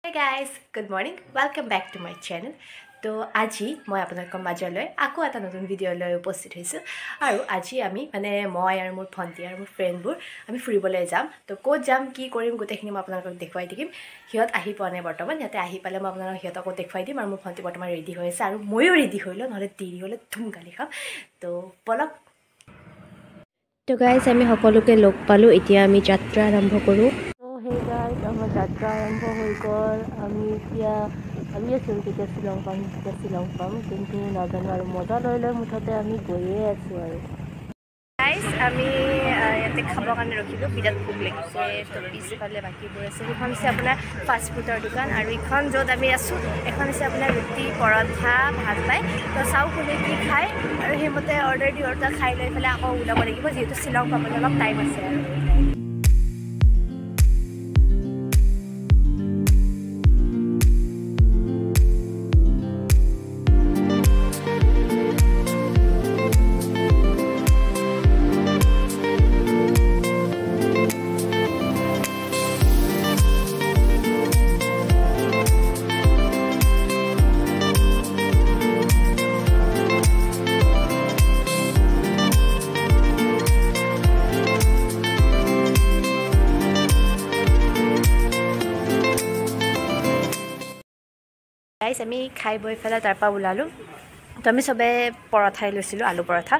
Hey guys, good morning. Welcome back to my channel. তো আজি মই আপোনালোকৰ মাজলৈ আকৌ এটা নতুন ভিডিঅ' লৈ উপস্থিত হৈছোঁ আৰু আজি আমি মই আৰু মোৰ ভণ্টি আৰু মোৰ ফ্ৰেণ্ডবোৰ আমি ফুৰিবলৈ যাম তো ক'ত যাম কি কৰিম গোটেইখিনি মই আপোনালোকক দেখুৱাই দিম সিহঁত আহি পোৱা নাই বৰ্তমান ইয়াতে আহি পালে মই আপোনালোকক সিহঁতকো দেখুৱাই দিম আৰু মোৰ ভণ্টি বৰ্তমান ৰেডি হৈ আছে আৰু ময়ো ৰেডি হৈ লওঁ নহ'লে দেৰি হ'লে ধুম গালি খাম তো বলক তো গাইজ আমি সকলোকে লগ পালোঁ এতিয়া আমি যাত্ৰা আৰম্ভ কৰোঁ সেই গাইজ আমাৰ যাত্ৰা আৰম্ভ হৈ গ'ল আমি এতিয়া ভাবি আছোঁ কেতিয়া শ্বিলং পাম কিন্তু নাজানো আৰু মজা লৈ লৈ মুঠতে আমি গৈয়ে আছোঁ আৰু গাইজ আমি ইয়াতে খাবৰ কাৰণে ৰখিলোঁ বিৰাট ভোক লাগিছে তো পিছফালে বাকীবোৰ আছে সেইখন হৈছে আপোনাৰ ফাষ্ট ফুডৰ দোকান আৰু এইখন য'ত আমি আছোঁ এখন হৈছে আপোনাৰ ৰুটি পৰঠা ভাত পায় তো চাওঁ কোনে কি খায় আৰু সেইমতে অৰ্ডাৰ দি খাই লৈ পেলাই আকৌ ওলাব লাগিব যিহেতু শ্বিলং পাবলৈ অলপ টাইম আছে আৰু গাইজ আমি খাই বৈ পেলাই তাৰপৰা ওলালোঁ তো আমি চবে পৰঠাই লৈছিলোঁ আলু পৰঠা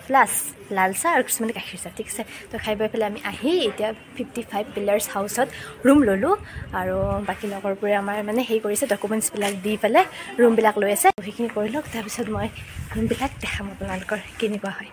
প্লাছ লাল চাহ আৰু কিছুমানে গাখীৰ চাহ ঠিক আছে তো খাই বৈ পেলাই আমি আহি এতিয়া 55 পিলাৰ্ছ হাউচত ৰুম ল'লোঁ আৰু বাকী লগৰবোৰে আমাৰ হেৰি কৰিছে ডকুমেণ্টছবিলাক দি পেলাই ৰুমবিলাক লৈ আছে সেইখিনি কৰি লওক তাৰপিছত মই ৰুমবিলাক দেখাম আপোনালোকৰ কেনেকুৱা হয়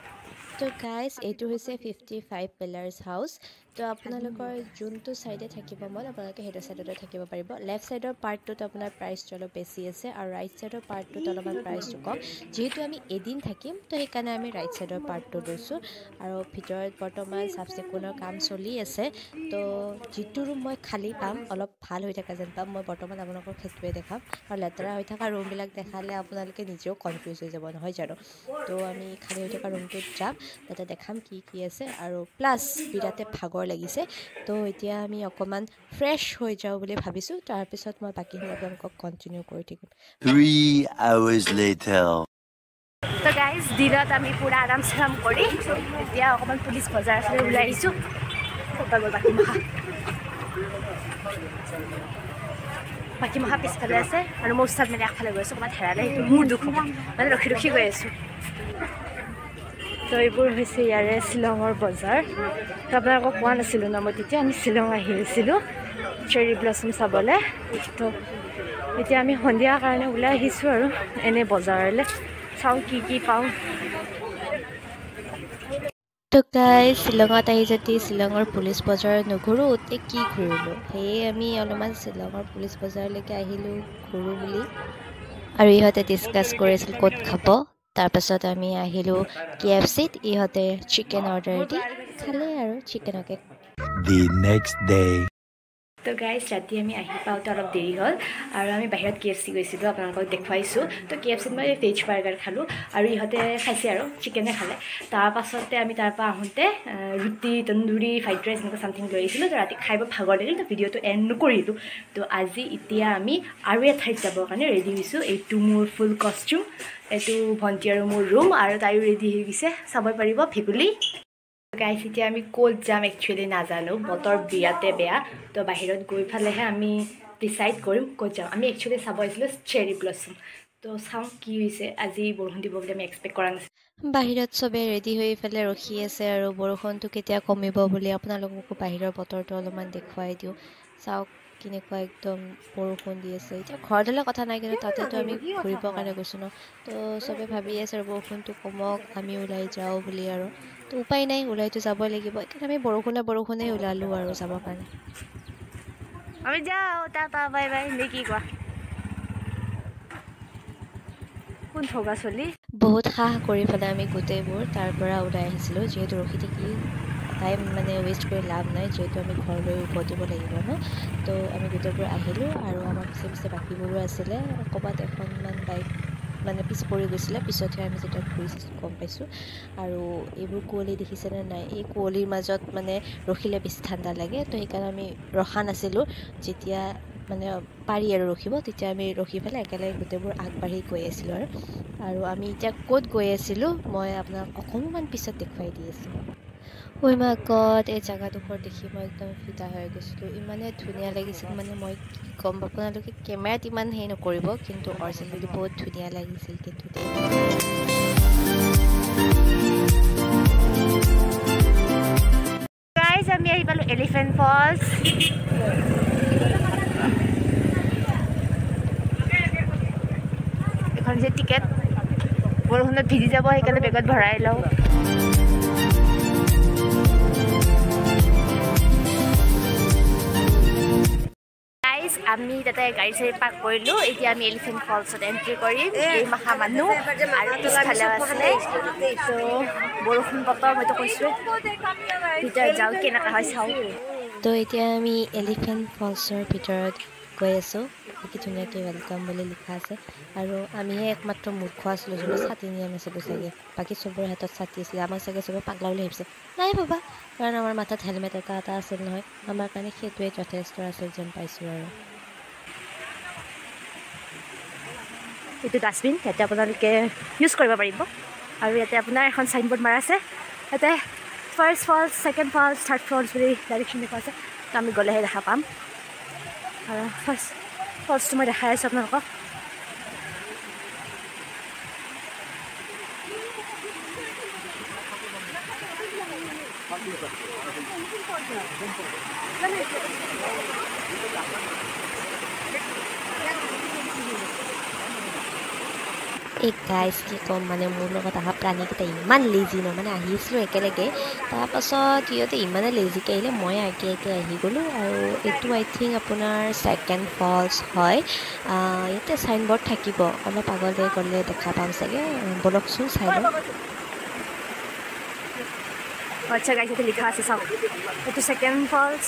তো গাইজ এইটো হৈছে 55 পিলাৰ্ছ হাউচ তো আপোনালোকৰ যোনটো ছাইডে থাকিব মন আপোনালোকে সেইটো ছাইডতে থাকিব পাৰিব লেফ্ট ছাইডৰ পাৰ্টটোত আপোনাৰ প্ৰাইচটো অলপ বেছি আছে আৰু ৰাইট ছাইডৰ পাৰ্টটোত অলপমান প্ৰাইচটো কম যিহেতু আমি এদিন থাকিম তো সেইকাৰণে আমি ৰাইট ছাইডৰ পাৰ্টটো লৈছোঁ আৰু ভিতৰত বৰ্তমান চাফ চিকুণৰ কাম চলি আছে তো যিটো ৰুম মই খালী পাম অলপ ভাল হৈ থকা যেন পাম মই বৰ্তমান আপোনালোকক সেইটোৱে দেখাম আৰু লেতেৰা হৈ থকা ৰুমবিলাক দেখালে আপোনালোকে নিজেও কনফিউজ হৈ যাব নহয় জানো তো আমি খালী হৈ থকা ৰুমটোত যাম তাতে দেখাম কি কি আছে আৰু প্লাছ বিৰাটে ভাগৰ লাগিছে তো এতিয়া আমি অকণমান ফ্ৰেছ হৈ যাওঁ বুলি ভাবিছোঁ তাৰপিছত মই বাকীখিনি আপোনালোকক কণ্টিনিউ কৰি থাকিম 3 hours later তো গাইজ দিনত আমি পুৰা আৰাম চাৰাম কৰি এতিয়া অকণমান পুলিচ বজাৰ ফালে ওলাই আহিছোঁ বাকী মহা পিছফালে আছে আৰু মোৰ ওচৰত আগফালে গৈ আছোঁ অকণমান হেৰালে সেইটো মোৰ দুখ ৰখি ৰখি গৈ আছোঁ তো এইবোৰ হৈছে ইয়াৰে শ্বিলঙৰ বজাৰ তো আপোনালোকক কোৱা নাছিলোঁ ন মই তেতিয়া আমি শ্বিলং আহি আছিলোঁ চেৰী ব্লছম চাবলৈ তো এতিয়া আমি সন্ধিয়াৰ কাৰণে ওলাই আহিছোঁ আৰু এনে বজাৰলৈ চাওঁ কি কি পাওঁ তো গাইজ শ্বিলঙত আহি যদি শ্বিলঙৰ পুলিচ বজাৰ নুঘূৰোঁ তে কি ঘূৰিলোঁ সেয়ে আমি অলপমান শ্বিলঙৰ পুলিচ বজাৰলৈকে আহিলোঁ ঘূৰোঁ বুলি আৰু ইহঁতে ডিছকাছ কৰিছিল ক'ত খাব তাৰপাছত আমি আহিলোঁ KFCত ইহঁতে চিকেন অৰ্ডাৰ দি খালে আৰু চিকেনকে the next day তো গাইজ ৰাতি আমি আহি পাওঁতে অলপ দেৰি হ'ল আৰু আমি বাহিৰত KFC গৈছিলোঁ আপোনালোকক দেখুৱাইছোঁ তো KFCত মই ভেজ বাৰ্গাৰ খালোঁ আৰু ইহঁতে খাইছে আৰু চিকেনে খালে তাৰপাছতে আমি তাৰপৰা আহোঁতে ৰুটি তন্দুৰী ফ্ৰাইড ৰাইচ এনেকুৱা চামথিং লৈ আহিছিলোঁ তো ৰাতি খাই ভাগৰ লাগিল তো ভিডিঅ'টো এণ্ড নকৰিলোঁ তো আজি এতিয়া আমি আৰু এঠাইত যাবৰ কাৰণে ৰেডি হৈছোঁ এইটো মোৰ ফুল কষ্টিউম এইটো ভণ্টি আৰু মোৰ ৰুম আৰু তাইও ৰেডি হৈ গৈছে চাব পাৰিব ভেকুলী গাইজ এতিয়া আমি ক'ত যাম একচুৱেলি নাজানো বতৰ বিৰাটে বেয়া তো বাহিৰত গৈ ফালেহে আমি ডিচাইড কৰিম ক'ত যাম আমি একচুৱেলি চাব আহিছিলোঁ চেৰী ব্লছম তো চাওঁ কি হৈছে আজি বৰষুণ দিব বুলি আমি এক্সপেক্ট কৰা নাছিলোঁ বাহিৰত চবে ৰেডি হৈ পেলাই ৰখি আছে আৰু বৰষুণটো কেতিয়া কমিব বুলি আপোনালোককো বাহিৰৰ বতৰটো অলপমান দেখুৱাই দিওঁ চাওক কেনেকুৱা একদম বৰষুণ দি আছে এতিয়া ঘৰত হ'লে কথা নাই কিন্তু তাতেতো আমি ঘূৰিবৰ কাৰণে গৈছোঁ ন তো চবে ভাবি আছে আৰু বৰষুণটো কমক আমি ওলাই যাওঁ বুলি আৰু তো উপায় নাই ওলাইতো যাবই লাগিব এতিয়া আমি বৰষুণে ওলালোঁ আৰু যাবৰ কাৰণে আমি যাওঁ টাটা বাই বাই নে কি কোৱা কোন থকা চলি বহুত সাহ কৰি পেলাই আমি গোটেইবোৰ তাৰ পৰা ওলাই আহিছিলোঁ যিহেতু ৰখি থাকি টাইম ৱেষ্ট কৰি লাভ নাই যিহেতু আমি ঘৰলৈ উভতিব লাগিব ন তো আমি গোটেইবোৰ আহিলোঁ আৰু আমাৰ পিছে পিছে বাকীবোৰো আছিলে ক'ৰবাত এখনমান বাইক মানে পিছ পৰি গৈছিলে পিছতহে আমি যেতিয়া ঘূৰি গম পাইছোঁ আৰু এইবোৰ কুঁৱলী দেখিছেনে নাই এই কুঁৱলীৰ মাজত মানে ৰখিলে বেছি ঠাণ্ডা লাগে তো সেইকাৰণে আমি ৰখা নাছিলোঁ যেতিয়া মানে পাৰি আৰু ৰখিব তেতিয়া আমি ৰখি পেলাই একেলগে গোটেইবোৰ আগবাঢ়ি গৈ আছিলোঁ আৰু আমি এতিয়া ক'ত গৈ আছিলোঁ মই আপোনাক অকণমান পিছত দেখুৱাই দি আছোঁ ঐ মাই গড এই জেগাডোখৰ দেখি মই একদম ফিদা হৈ গৈছিলোঁ ইমানে ধুনীয়া লাগিছিল মানে মই কি ক'ম আপোনালোকে কেমেৰাত ইমান হেৰি নকৰিব কিন্তু অৰিজিনেলি বহুত ধুনীয়া লাগিছিল কিন্তু গাইজ আমি আহি পালোঁ এলিফেণ্ট ফলছ এখন যে টিকেট বৰষুণত ভিজি যাব সেইকাৰণে বেগত ভৰাই লওঁ গাইজ আমি তাতে গাড়ী চাড়ী পাৰ্ক কৰিলোঁ এতিয়া আমি এলিফেণ্ট ফলছত এণ্ট্ৰি কৰিম এই মাখা মানুহ আৰু পিছফালে আছিলে তো বৰষুণ বতৰ মইতো কৈছোঁ ভিতৰত যাওঁ কেনেকুৱা হয় চাওঁ তো এতিয়া আমি এলিফেণ্ট ফলছৰ ভিতৰত গৈ আছোঁ কি ধুনীয়াকৈ ৱেলকাম বুলি লিখা আছে আৰু আমিহে একমাত্ৰ মূৰ্খ আছিলোঁ যোনে ছাতি নিয়া নাছিলোঁ চাগে বাকী চবৰে হাতত ছাতি আছিলে আমাক চাগে চবে পাগলা বুলি ভাবিছে নাই বাবা কাৰণ আমাৰ মাথাত হেলমেট এটা আছিল নহয় আমাৰ কাৰণে সেইটোৱে যথেষ্ট আছিল যেন পাইছোঁ আৰু এইটো ডাষ্টবিন ইয়াতে আপোনালোকে ইউজ কৰিব পাৰিব আৰু ইয়াতে আপোনাৰ এখন চাইনবোৰ্ড মাৰা আছে ইয়াতে ফাৰ্ষ্ট ফলছ ছেকেণ্ড ফলছ থাৰ্ড ফলছ বুলি ডাইৰেকশ্যন দেখুৱা আছে তো আমি গ'লেহে দেখা পাম আৰু ফাৰ্ষ্ট ফলছটো মই দেখাই আছোঁ আপোনালোকক এই গাইজ কি ক'ম মানে মোৰ লগত অহা প্ৰাণীকেইটা ইমান লেজি ন মানে আহিছিলোঁ একেলগে তাৰপাছত সিহঁতে ইমানে লেজিকৈ আহিলে মই আগে আহি গ'লোঁ আৰু এইটো আই থিংক আপোনাৰ ছেকেণ্ড ফলছ হয় ইয়াতে চাইনবৰ্ড থাকিব অলপ আগলৈ গ'লে দেখা পাম চাগে বলকচোন চাই লওঁ আচ্ছা গাইজ ইয়াতে লিখা আছে চাওক এইটো ছেকেণ্ড ফলছ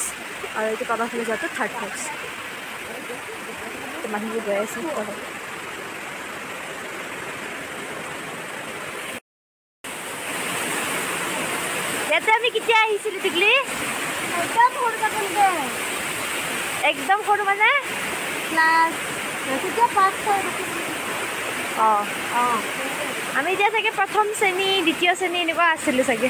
আৰু এইটো তলৰ ফালে যোৱাটো থাৰ্ড ফলছ মানুহবোৰ গৈ আছে ইয়াতে আমি কেতিয়া আহিছিলোঁ টিকলি একদম সৰু মানে অঁ অঁ আমি এতিয়া চাগে প্ৰথম শ্ৰেণী দ্বিতীয় শ্ৰেণী এনেকুৱা আছিলোঁ চাগে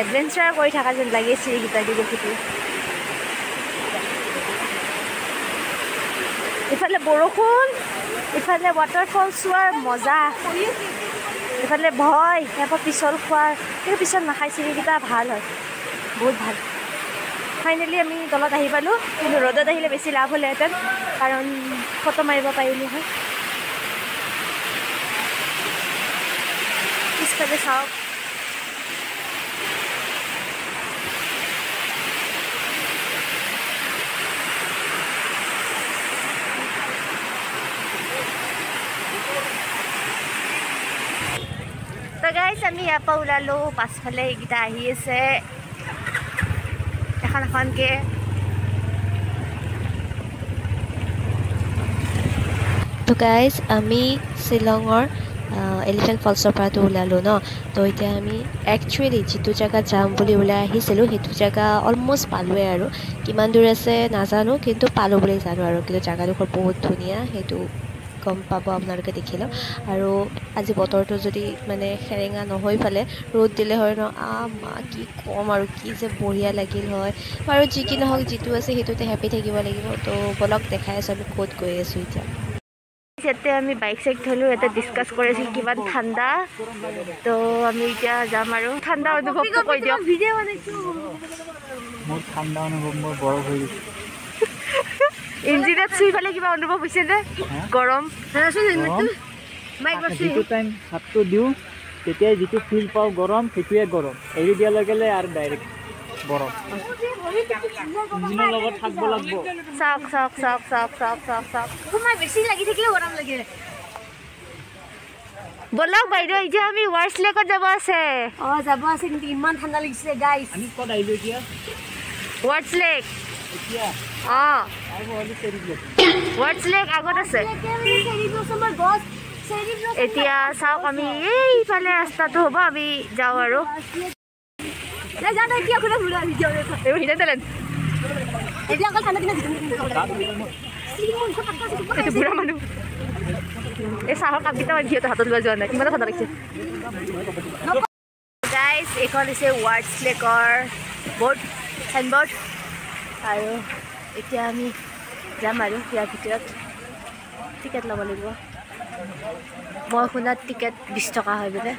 এডভেঞ্চাৰ কৰি থকা যেন লাগে চিৰিকেইটা দি দেখি ইফালে বৰষুণ ইফালে ৱাটাৰফল চোৱাৰ মজা ইফালে ভয় ইয়াৰ পিছল খোৱাৰ কিন্তু পিছল নাখায় চিৰিকেইটা ভাল হয় বহুত ভাল ফাইনেলি আমি তলত আহি পালোঁ কিন্তু ৰ'দত আহিলে বেছি লাভ হ'লেহেঁতেন কাৰণ ফটো মাৰিব পাৰিলোঁ হয় পিছফালে চাওক তো গাইজ আমি ইয়াৰ পৰা ওলালোঁ পাছফালে এইকেইটা আহি আছে এখন এখনকৈ তো গাইজ আমি শ্বিলঙৰ এলিফেণ্ট ফলছৰ পৰাতো ওলালোঁ ন তো এতিয়া আমি একচুৱেলি যিটো জেগাত যাম বুলি ওলাই আহিছিলোঁ সেইটো জেগা অলমষ্ট পালোঁৱে আৰু কিমান দূৰ আছে নাজানো কিন্তু পালোঁ বুলি জানো আৰু কিন্তু জেগাডোখৰ বহুত ধুনীয়া সেইটো গম পাব আপোনালোকে দেখিলেও আৰু আজি বতৰটো যদি মানে সেৰেঙা নহৈ ফালে ৰ'দ দিলে হয় ন মা কি ক'ম আৰু কি যে বঢ়িয়া লাগিল হয় আৰু যি কি নহওক যিটো আছে সেইটোতে হেপী থাকিব লাগিব তো বলক দেখাই আছোঁ আমি ক'ত গৈ আছোঁ এতিয়া ইয়াতে আমি বাইক চাইক থলোঁ ইয়াতে ডিছকাছ কৰিছোঁ কিমান ঠাণ্ডা তো আমি এতিয়া যাম আৰু ঠাণ্ডা অনুভৱটো কৈ দিয়ক ভিডিঅ' বনাইছোঁ মোৰ ঠাণ্ডা অনুভৱ মোৰ বৰফ হৈ গৈছে ইঞ্জিনত চুই পেলে কিবা অনুভৱ হৈছে যে গৰম যিটো টাইম হাতটো দিওঁ তেতিয়াই যিটো ফিল পাওঁ গৰম সেইটোৱে গৰম এৰি দিয়াৰ লগে লগে আৰু ডাইৰেক্ট বৰফ ইঞ্জিনৰ লগত থাকিব লাগিব চাওক চাওক চাওক চাওক চাওক চাওক চাওক তোমাৰ বেছি লাগি থাকিলে গৰম লাগে বলক বাইদেউ এতিয়া আমি ৱাৰ্ছ লেকত যাব আছে যাব আছে কিন্তু ইমান ঠাণ্ডা লাগিছে গাইজ আমি ক'ত আহিলোঁ এতিয়া ৱাৰ্ছ লেক এতিয়া ৱাৰ্ছ লেক আগত আছে এতিয়া চাওক আমি এইফালে ৰাস্তাটো হ'ব আমি যাওঁ আৰু বুঢ়া মানুহ এই চাহৰ কাপকেইটা ভিডিঅ'টো হাতত লোৱা যোৱা নাই কিমান ঠাণ্ডা লাগিছে গাইজ এইখন হৈছে ৱাৰ্ডছ লেকৰ বৰ্ড চাইনবৰ্ড আৰু এতিয়া আমি যাম আৰু ইয়াৰ ভিতৰত টিকেট ল'ব লাগিব মই শুনাত টিকেট 20 টকা হয় বোলে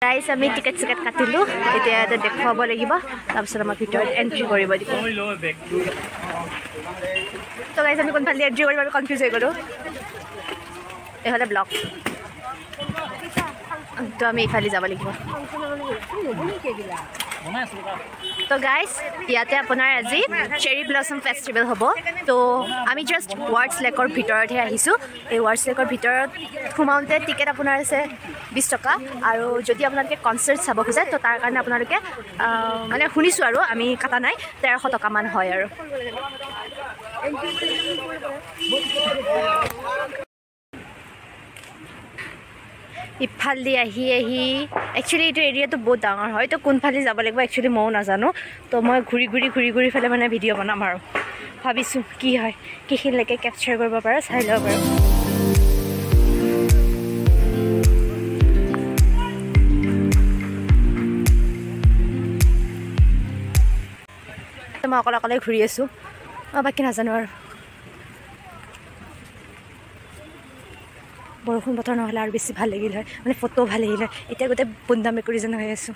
গাইজ আমি টিকেট চিকেট কাটিলোঁ এতিয়া ইয়াতে দেখুৱাব লাগিব তাৰপিছত আমাক ভিতৰত এণ্ট্ৰি কৰিব দিব তো গাইজ আমি কোনফালে এণ্ট্ৰি কৰিব আমি কনফিউজ হৈ গ'লোঁ এইফালে ব্লক তো আমি এইফালে যাব লাগিব তো গাইজ ইয়াতে আপোনাৰ আজি চেৰি ব্লছম ফেষ্টিভেল হ'ব তো আমি জাষ্ট ৱাৰ্ডছ লেকৰ ভিতৰতহে আহিছোঁ এই ৱাৰ্ডছ লেকৰ ভিতৰত সোমাওঁতে টিকেট আপোনাৰ আছে 20 টকা আৰু যদি আপোনালোকে কনচাৰ্ট চাব খোজে তো তাৰ কাৰণে আপোনালোকে মানে শুনিছোঁ আৰু আমি কাটা নাই 1300 টকামান হয় আৰু ইফালে আহি একচুৱেলি এইটো এৰিয়াটো বহুত ডাঙৰ হয় তো কোনফালে যাব লাগিব একচুৱেলি ময়ো নাজানো তো মই ঘূৰি ফেলে মানে ভিডিঅ' বনাম আৰু ভাবিছোঁ কি হয় কিখিনিলৈকে কেপচাৰ কৰিব পাৰোঁ চাই ল'ব পাৰোঁ মই অকলে ঘূৰি আছোঁ বাকী নাজানো আৰু বৰষুণ বতৰ নহ'লে আৰু বেছি ভাল লাগিল হয় মানে ফটো ভাল লাগিল হয় এতিয়া গোটেই বুন্দা মেকুৰী যেন হৈ আছোঁ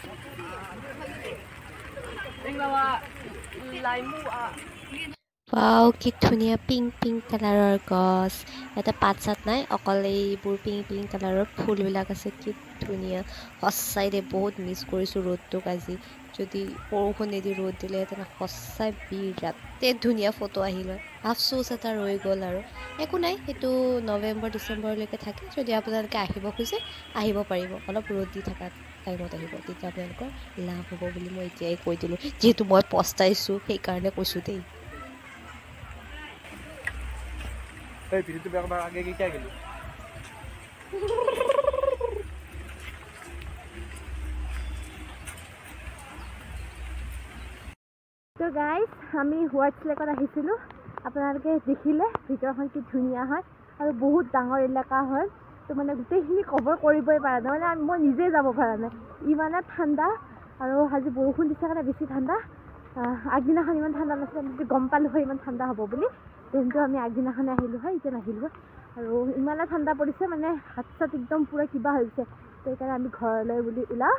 वाव कि धुनिया पिंक पिंक कलर गस याते पात सात नाइ अकल एइबुर पिंक पिंक कलर फुल बिलाक आछे कि धुनिया हस्साइ दे बहुत मिस करिसु रोदटुक आजि जदि बरखुन निदि रोद दिले तेना हस्साइ बिराते धुनिया फटो आहिल अफसोस एटा रहि गल आरो एकु नाइ एतु नवेम्बर डिसेम्बर लेके थाके जदि आपनालोके आहिब खुजे आहिब पारिब अलप रोद दि थाका टाइमत आहिब तिता आपनालोকৰ लाभ হ'ব বুলি মই এতিয়াই কৈ দিলো যেহেতু মই পস্তাইছো সেই কাৰণে কৈছো দেই এই ভিডিওটো বেকবাৰ আগে কি গেলি তো গাইজ আমি ৱাৰ্ডছ লেকত আহিছিলোঁ আপোনালোকে দেখিলে ভিতৰখন কি ধুনীয়া হয় আৰু বহুত ডাঙৰ এলেকা হয় তো মানে গোটেইখিনি কভাৰ কৰিবই পৰা নাই মানে মই নিজে যাব পৰা নাই ইমানে ঠাণ্ডা আৰু আজি বৰষুণ দিছে কাৰণে বেছি ঠাণ্ডা আগদিনাখন ইমান ঠাণ্ডা নাছিলে আমি গম পালোঁ হয় ইমান ঠাণ্ডা হ'ব বুলি কিন্তু আমি আগদিনাখনে আহিলোঁ হয় এতিয়া নাহিলোঁ আৰু ইমানে ঠাণ্ডা পৰিছে মানে হাত চাত একদম পূৰা কিবা হৈ গৈছে সেইকাৰণে আমি ঘৰলৈ বুলি ওলাওঁ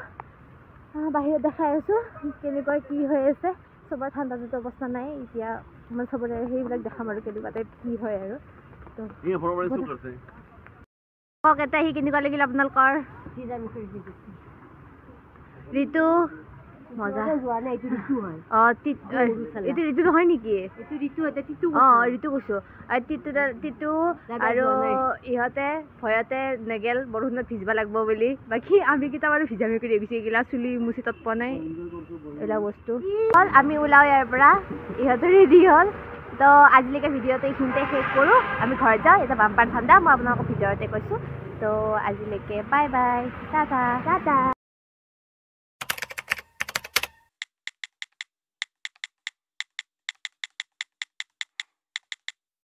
বাহিৰত দেখাই আছোঁ কেনেকুৱা কি হৈ আছে চবৰে ঠাণ্ডাটো অৱস্থা নাই এতিয়া মই চবৰে সেইবিলাক দেখাম আৰু কেনেকুৱা টাইপ কি হয় আৰু কওক এটা সি কেনেকুৱা লাগিল আপোনালোকৰ ঋতু মজা এইটো ঋতু নহয় নেকি ঋতু কৈছোঁ ঋতু আৰু ইহঁতে ভয়তে নেগেল বৰষুণত ভিজিব লাগিব বুলি বাকী আমি কেইটা বাৰু ভিজামি কৰি গৈছে এইগিলা চুলি মুচি তৎ পোৱা নাই এইবিলাক বস্তু হ'ল আমি ওলাওঁ ইয়াৰ পৰা ইহঁতে ৰেডি হ'ল তো আজিলৈকে ভিডিঅ'টো এইখিনিতে শেষ কৰোঁ আমি ঘৰত যাওঁ এতিয়া বাম্পাৰ ঠাণ্ডা মই আপোনালোকক ভিডিঅ'তে কৈছোঁ তো আজিলৈকে বাই বাই টাটা